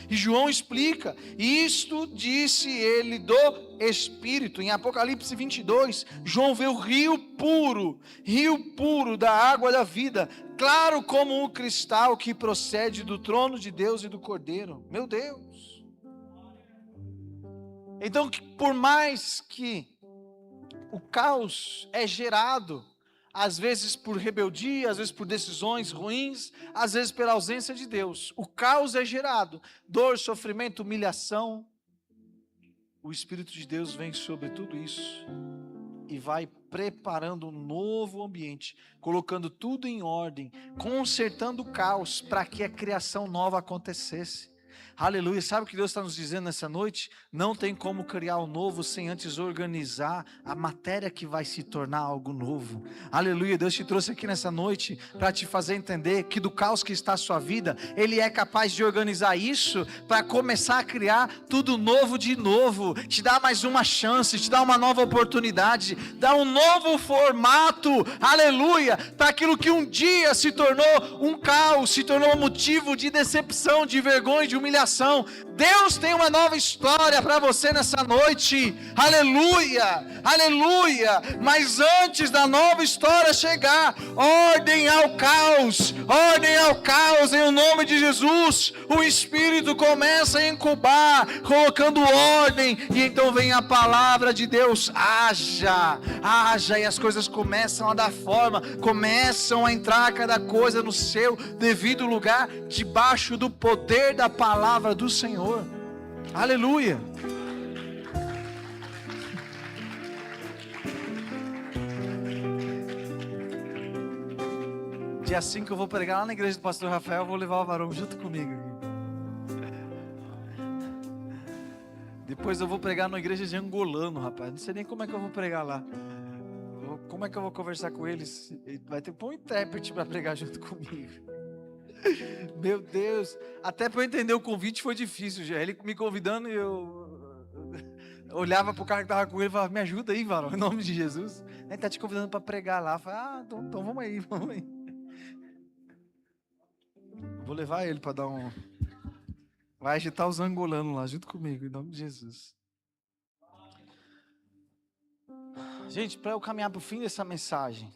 E João explica: isto disse ele do Espírito. Em Apocalipse 22, João vê o rio puro da água da vida, claro como um cristal que procede do trono de Deus e do Cordeiro. Meu Deus! Então, por mais que o caos é gerado, às vezes por rebeldia, às vezes por decisões ruins, às vezes pela ausência de Deus, o caos é gerado, dor, sofrimento, humilhação, o Espírito de Deus vem sobre tudo isso e vai preparando um novo ambiente, colocando tudo em ordem, consertando o caos para que a criação nova acontecesse. Aleluia. Sabe o que Deus está nos dizendo nessa noite? Não tem como criar o novo sem antes organizar a matéria que vai se tornar algo novo. Aleluia. Deus te trouxe aqui nessa noite para te fazer entender que do caos que está a sua vida, Ele é capaz de organizar isso para começar a criar tudo novo de novo. Te dá mais uma chance, te dá uma nova oportunidade, dá um novo formato. Aleluia. Para aquilo que um dia se tornou um caos, se tornou um motivo de decepção, de vergonha, de humilhação. Deus tem uma nova história para você nessa noite. Aleluia, aleluia. Mas antes da nova história chegar, ordem ao caos, em o nome de Jesus. O Espírito começa a incubar, colocando ordem, e então vem a palavra de Deus: haja, e as coisas começam a dar forma, começam a entrar cada coisa no seu devido lugar, debaixo do poder da palavra do Senhor. Aleluia. Dia 5 eu vou pregar lá na igreja do pastor Rafael, vou levar o varão junto comigo. Depois eu vou pregar na igreja de Angolano, rapaz. Não sei nem como é que eu vou pregar lá. Como é que eu vou conversar com eles? Vai ter que pôr um intérprete para pregar junto comigo. Meu Deus, até para eu entender o convite foi difícil já. Ele me convidando e eu olhava para o cara que estava com ele e falava: me ajuda aí, varão, em nome de Jesus. Ele está te convidando para pregar lá. Eu falei: então vamos aí. Vou levar ele para dar um... Vai agitar os angolanos lá junto comigo, em nome de Jesus. Gente, para eu caminhar para o fim dessa mensagem,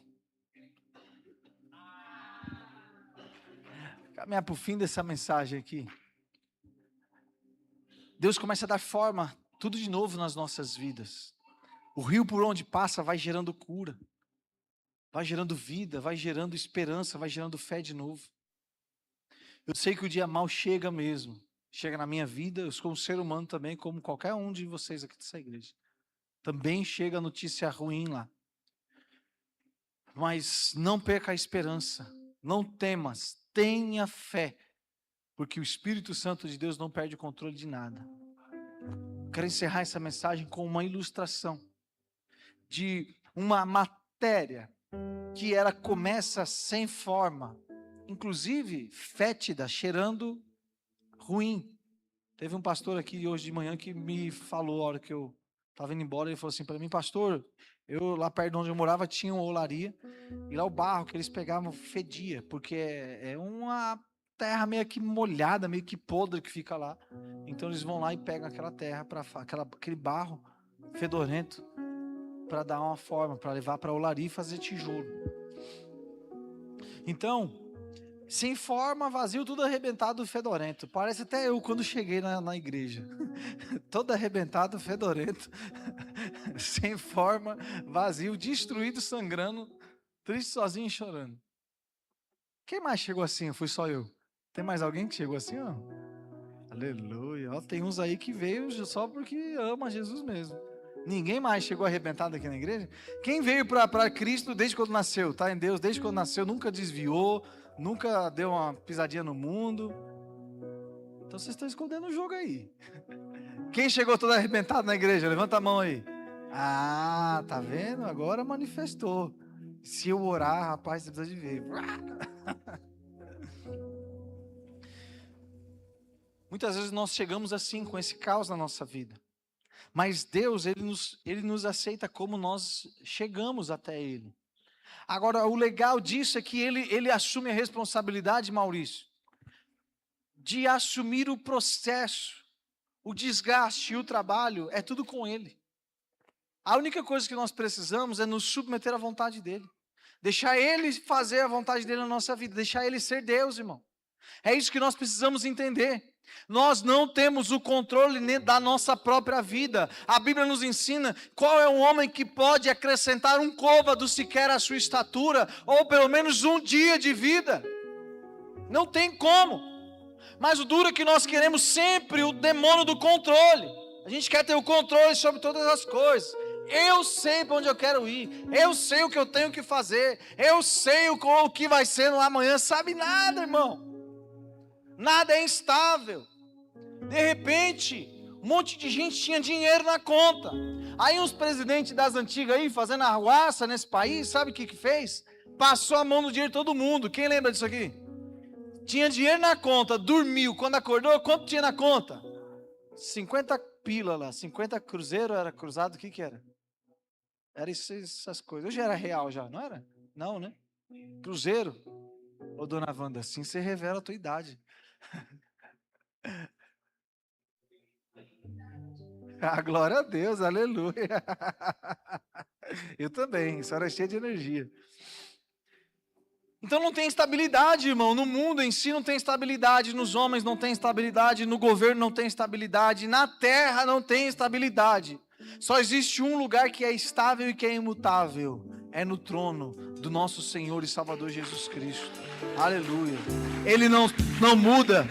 aqui, Deus começa a dar forma, tudo de novo nas nossas vidas. O rio por onde passa vai gerando cura, vai gerando vida, vai gerando esperança, vai gerando fé de novo. Eu sei que o dia mau chega mesmo, chega na minha vida. Eu sou um ser humano também, como qualquer um de vocês aqui dessa igreja. Também chega a notícia ruim lá. Mas não perca a esperança, não temas, tenha fé, porque o Espírito Santo de Deus não perde o controle de nada. Quero encerrar essa mensagem com uma ilustração de uma matéria que ela começa sem forma, inclusive fétida, cheirando ruim. Teve um pastor aqui hoje de manhã que me falou, a hora que eu estava indo embora, ele falou assim para mim: pastor, eu lá perto de onde eu morava tinha uma olaria, e lá o barro que eles pegavam fedia, porque é uma terra meio que molhada, meio que podre que fica lá. Então eles vão lá e pegam aquela terra, aquele barro fedorento, para dar uma forma, para levar para a olaria e fazer tijolo. Então, sem forma, vazio, tudo arrebentado, fedorento. Parece até eu quando cheguei na igreja. Todo arrebentado, fedorento. Sem forma, vazio, destruído, sangrando, triste, sozinho e chorando. Quem mais chegou assim? Fui só eu. Tem mais alguém que chegou assim? Ó? Aleluia. Ó, tem uns aí que veio só porque ama Jesus mesmo. Ninguém mais chegou arrebentado aqui na igreja? Quem veio para Cristo desde quando nasceu? Tá em Deus desde quando nasceu, nunca desviou, nunca deu uma pisadinha no mundo. Então vocês estão escondendo o jogo aí. Quem chegou todo arrebentado na igreja? Levanta a mão aí. Ah, tá vendo? Agora manifestou. Se eu orar, rapaz, você precisa de ver. Muitas vezes nós chegamos assim, com esse caos na nossa vida. Mas Deus, Ele nos aceita como nós chegamos até Ele. Agora, o legal disso é que Ele assume a responsabilidade, Maurício, de assumir o processo, o desgaste e o trabalho, é tudo com Ele. A única coisa que nós precisamos é nos submeter à vontade dEle. Deixar Ele fazer a vontade dEle na nossa vida, deixar Ele ser Deus, irmão. É isso que nós precisamos entender. Nós não temos o controle da nossa própria vida. A Bíblia nos ensina qual é um homem que pode acrescentar um côvado sequer à sua estatura, ou pelo menos um dia de vida. Não tem como. Mas o duro é que nós queremos sempre o demônio do controle. A gente quer ter o controle sobre todas as coisas. Eu sei para onde eu quero ir. Eu sei o que eu tenho que fazer. Eu sei o que vai ser no amanhã. Sabe nada, irmão. Nada é instável. De repente, um monte de gente tinha dinheiro na conta. Aí uns presidentes das antigas aí, fazendo arruaça nesse país, sabe o que fez? Passou a mão no dinheiro de todo mundo. Quem lembra disso aqui? Tinha dinheiro na conta, dormiu. Quando acordou, quanto tinha na conta? 50 pila lá, 50 cruzeiro, era cruzado, o que era? Era essas coisas. Hoje era real já, não era? Não, né? Cruzeiro. Ô dona Wanda, assim você revela a tua idade. Ah, glória a Deus, aleluia. Eu também, a senhora é cheia de energia. Então não tem estabilidade, irmão, no mundo em si não tem estabilidade, nos homens não tem estabilidade, no governo não tem estabilidade, na terra não tem estabilidade. Só existe um lugar que é estável e que é imutável, é no trono do nosso Senhor e Salvador Jesus Cristo. Aleluia. Ele não muda.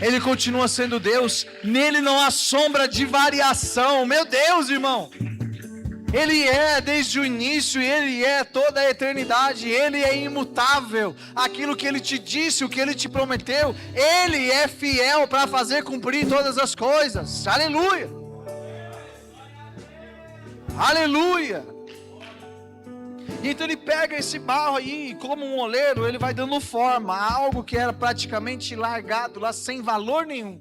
Ele continua sendo Deus, nele não há sombra de variação. Meu Deus, irmão. Ele é desde o início, Ele é toda a eternidade, Ele é imutável. Aquilo que Ele te disse, o que Ele te prometeu, Ele é fiel para fazer cumprir todas as coisas. Aleluia! Aleluia! Então Ele pega esse barro aí, como um oleiro, Ele vai dando forma a algo que era praticamente largado lá, sem valor nenhum.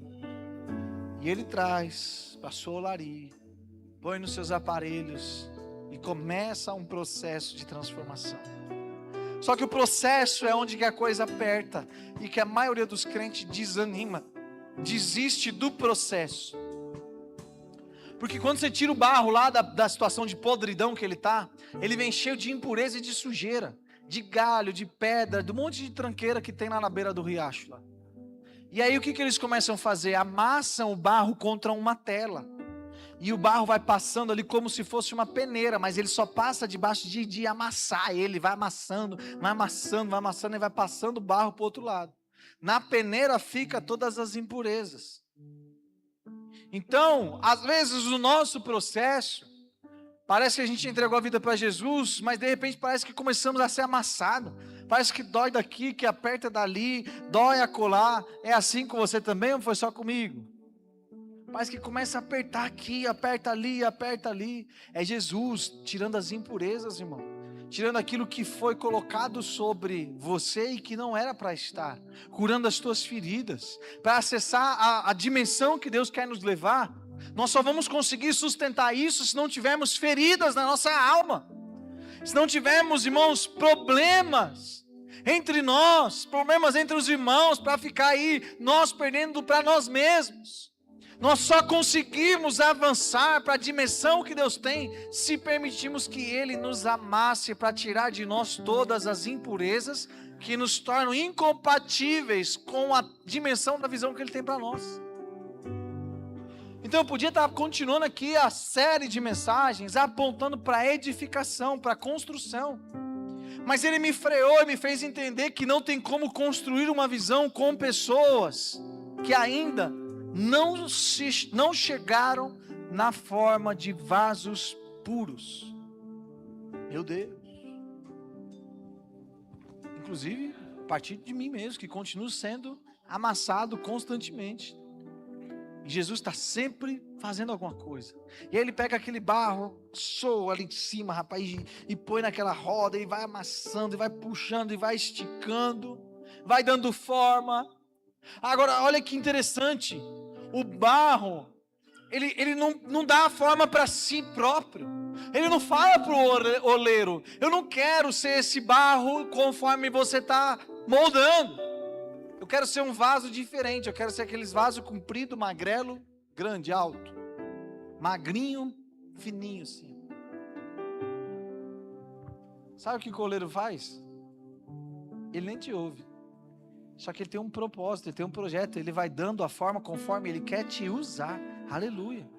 E Ele traz para a sua olaria, põe nos seus aparelhos e começa um processo de transformação. Só que o processo é onde que a coisa aperta e que a maioria dos crentes desanima, desiste do processo. Porque quando você tira o barro lá da situação de podridão que ele está, ele vem cheio de impureza e de sujeira, de galho, de pedra, de um monte de tranqueira que tem lá na beira do riacho. Lá. E aí o que eles começam a fazer? Amassam o barro contra uma tela. E o barro vai passando ali como se fosse uma peneira, mas ele só passa debaixo de amassar ele, vai amassando e vai passando o barro para o outro lado. Na peneira fica todas as impurezas. Então, às vezes o nosso processo, parece que a gente entregou a vida para Jesus, mas de repente parece que começamos a ser amassado. Parece que dói daqui, que aperta dali, dói acolá. É assim com você também ou foi só comigo? Parece que começa a apertar aqui, aperta ali. É Jesus tirando as impurezas, irmão. Tirando aquilo que foi colocado sobre você e que não era para estar. Curando as tuas feridas. Para acessar a dimensão que Deus quer nos levar. Nós só vamos conseguir sustentar isso se não tivermos feridas na nossa alma. Se não tivermos, irmãos, problemas entre nós. Problemas entre os irmãos para ficar aí nós perdendo para nós mesmos. Nós só conseguimos avançar para a dimensão que Deus tem se permitirmos que Ele nos amasse para tirar de nós todas as impurezas que nos tornam incompatíveis com a dimensão da visão que Ele tem para nós. Então eu podia estar continuando aqui a série de mensagens apontando para a edificação, para a construção. Mas Ele me freou e me fez entender que não tem como construir uma visão com pessoas que ainda não chegaram na forma de vasos puros. Meu Deus. Inclusive, a partir de mim mesmo, que continuo sendo amassado constantemente. E Jesus está sempre fazendo alguma coisa. E aí ele pega aquele barro, soa ali em cima, rapaz, e põe naquela roda, e vai amassando, e vai puxando, e vai esticando, vai dando forma. Agora, olha que interessante. O barro, ele não dá a forma para si próprio. Ele não fala para o oleiro: eu não quero ser esse barro conforme você está moldando. Eu quero ser um vaso diferente. Eu quero ser aqueles vasos comprido, magrelo, grande, alto. Magrinho, fininho assim. Sabe o que o oleiro faz? Ele nem te ouve. Só que ele tem um propósito, ele tem um projeto, ele vai dando a forma conforme ele quer te usar. Aleluia.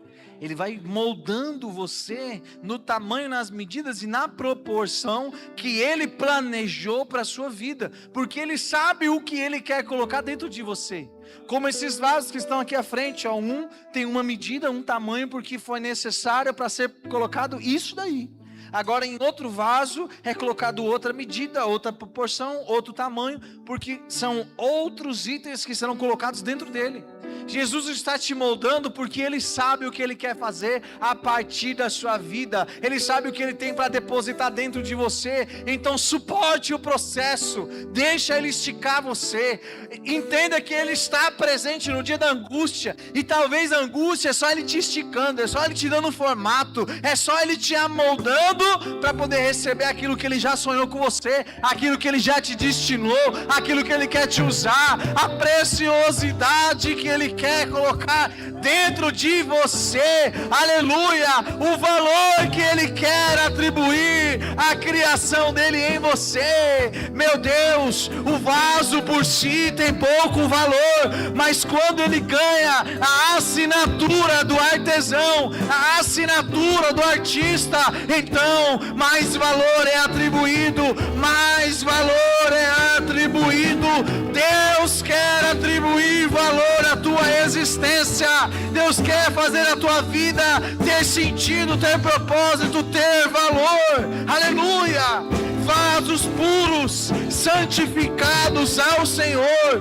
Ele vai moldando você no tamanho, nas medidas e na proporção que ele planejou para a sua vida. Porque ele sabe o que ele quer colocar dentro de você. Como esses vasos que estão aqui à frente, ó, um tem uma medida, um tamanho, porque foi necessário para ser colocado isso daí. Agora em outro vaso é colocado outra medida, outra proporção, outro tamanho, porque são outros itens que serão colocados dentro dele. Jesus está te moldando porque Ele sabe o que Ele quer fazer a partir da sua vida. Ele sabe o que Ele tem para depositar dentro de você. Então suporte o processo, deixa Ele esticar você. Entenda que Ele está presente no dia da angústia. E talvez a angústia é só Ele te esticando, é só Ele te dando formato, é só Ele te amoldando para poder receber aquilo que Ele já sonhou com você, aquilo que Ele já te destinou, aquilo que Ele quer te usar, a preciosidade que Ele quer colocar dentro de você, aleluia, o valor que Ele quer atribuir à criação dEle em você. Meu Deus, o vaso por si tem pouco valor, mas quando ele ganha a assinatura do artesão, a assinatura do artista, então mais valor é atribuído, mais valor é atribuído. Deus quer atribuir valor à tua existência. Deus quer fazer a tua vida ter sentido, ter propósito, ter valor. Aleluia! Vasos puros, santificados ao Senhor.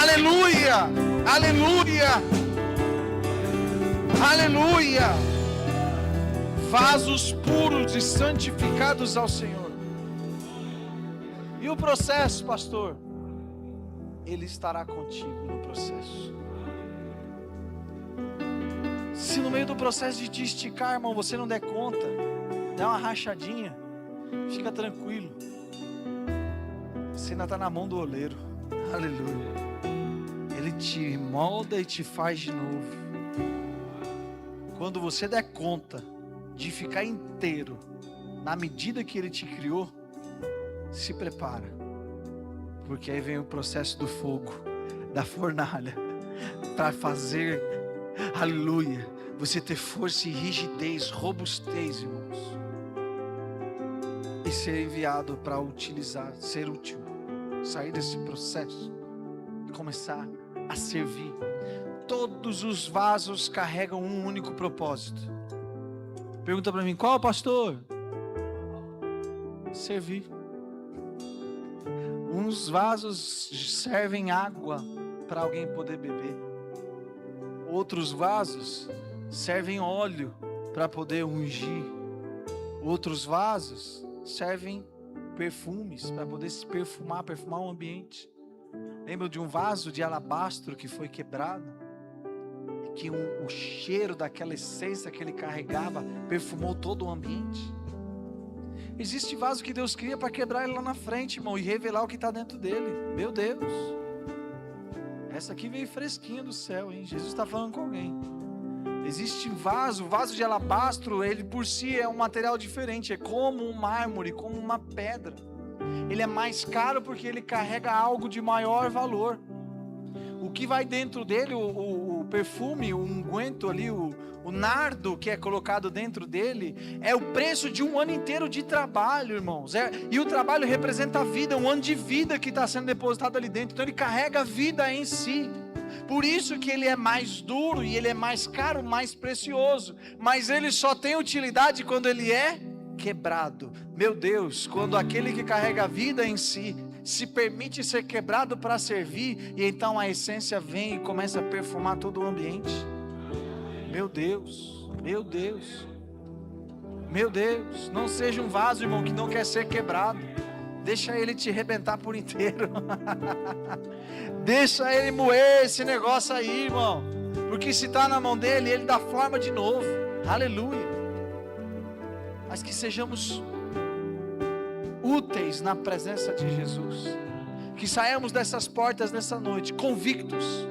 Aleluia! Aleluia! Aleluia! Vasos puros e santificados ao Senhor. E o processo, pastor? Ele estará contigo no processo. Se no meio do processo de te esticar, irmão, você não der conta, dá uma rachadinha, fica tranquilo. Você ainda está na mão do oleiro. Aleluia. Ele te molda e te faz de novo. Quando você der conta de ficar inteiro na medida que Ele te criou, se prepara, porque aí vem o processo do fogo, da fornalha, para fazer, aleluia, você ter força e rigidez, robustez, irmãos, e ser enviado para utilizar, ser útil, sair desse processo e começar a servir. Todos os vasos carregam um único propósito. Pergunta para mim, qual, pastor? Servir. Uns vasos servem água para alguém poder beber. Outros vasos servem óleo para poder ungir. Outros vasos servem perfumes para poder se perfumar o ambiente. Lembra de um vaso de alabastro que foi quebrado? E que o cheiro daquela essência que ele carregava perfumou todo o ambiente. Existe vaso que Deus cria para quebrar ele lá na frente, irmão, e revelar o que está dentro dele. Meu Deus, essa aqui veio fresquinha do céu, hein? Jesus está falando com alguém. Existe vaso de alabastro, ele por si é um material diferente, é como um mármore, como uma pedra. Ele é mais caro porque ele carrega algo de maior valor. O que vai dentro dele, o perfume, o unguento ali, o nardo que é colocado dentro dele, é o preço de um ano inteiro de trabalho, irmãos. E o trabalho representa a vida, um ano de vida que está sendo depositado ali dentro. Então ele carrega a vida em si. Por isso que ele é mais duro e ele é mais caro, mais precioso. Mas ele só tem utilidade quando ele é quebrado. Meu Deus, quando aquele que carrega a vida em si se permite ser quebrado para servir, e então a essência vem e começa a perfumar todo o ambiente. Meu Deus, meu Deus, meu Deus, não seja um vaso, irmão, que não quer ser quebrado. Deixa ele te arrebentar por inteiro. Deixa ele moer esse negócio aí, irmão, porque se está na mão dele, ele dá forma de novo. Aleluia. Mas que sejamos úteis na presença de Jesus, que saiamos dessas portas nessa noite convictos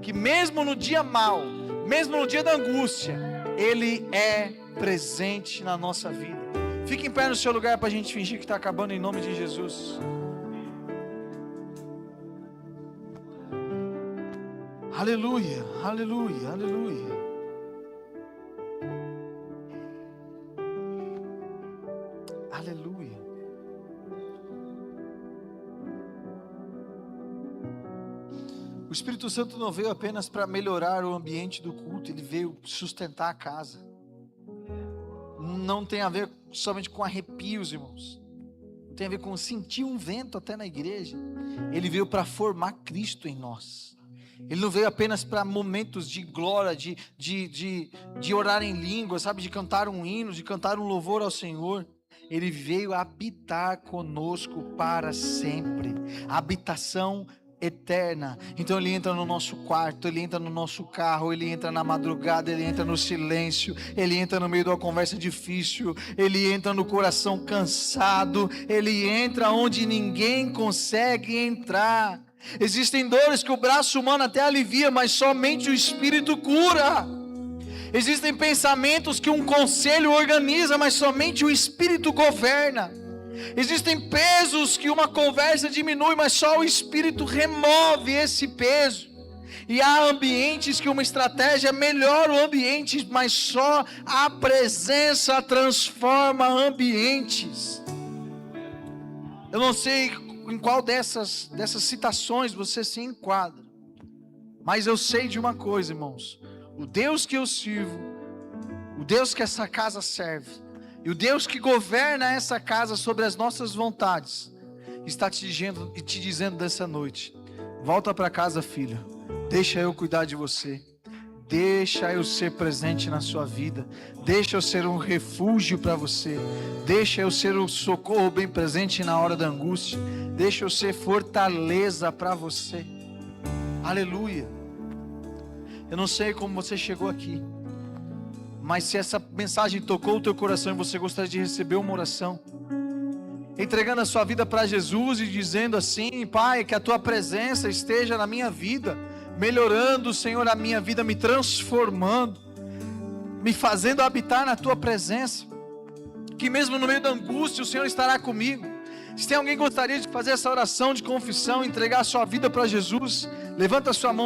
que mesmo no dia mau, mesmo no dia da angústia, Ele é presente na nossa vida. Fique em pé no seu lugar para a gente fingir que está acabando, em nome de Jesus. Aleluia, aleluia, aleluia. Aleluia. O Espírito Santo não veio apenas para melhorar o ambiente do culto, ele veio sustentar a casa. Não tem a ver somente com arrepios, irmãos. Não tem a ver com sentir um vento até na igreja. Ele veio para formar Cristo em nós. Ele não veio apenas para momentos de glória, de orar em língua, sabe? De cantar um hino, de cantar um louvor ao Senhor. Ele veio habitar conosco para sempre. Habitação eterna. Então ele entra no nosso quarto, ele entra no nosso carro, ele entra na madrugada, ele entra no silêncio, ele entra no meio de uma conversa difícil, ele entra no coração cansado, ele entra onde ninguém consegue entrar. Existem dores que o braço humano até alivia, mas somente o Espírito cura. Existem pensamentos que um conselho organiza, mas somente o Espírito governa. Existem pesos que uma conversa diminui, mas só o Espírito remove esse peso. E há ambientes que uma estratégia melhora o ambiente, mas só a presença transforma ambientes. Eu não sei em qual dessas citações você se enquadra, mas eu sei de uma coisa, irmãos: o Deus que eu sirvo, o Deus que essa casa serve, e o Deus que governa essa casa sobre as nossas vontades, está te dizendo dessa noite: volta para casa, filho, deixa eu cuidar de você, deixa eu ser presente na sua vida, deixa eu ser um refúgio para você, deixa eu ser o socorro bem presente na hora da angústia, deixa eu ser fortaleza para você. Aleluia. Eu não sei como você chegou aqui, mas se essa mensagem tocou o teu coração e você gostaria de receber uma oração, entregando a sua vida para Jesus e dizendo assim: Pai, que a tua presença esteja na minha vida, melhorando, Senhor, a minha vida, me transformando, me fazendo habitar na tua presença, que mesmo no meio da angústia o Senhor estará comigo. Se tem alguém que gostaria de fazer essa oração de confissão, entregar a sua vida para Jesus, levanta a sua mão.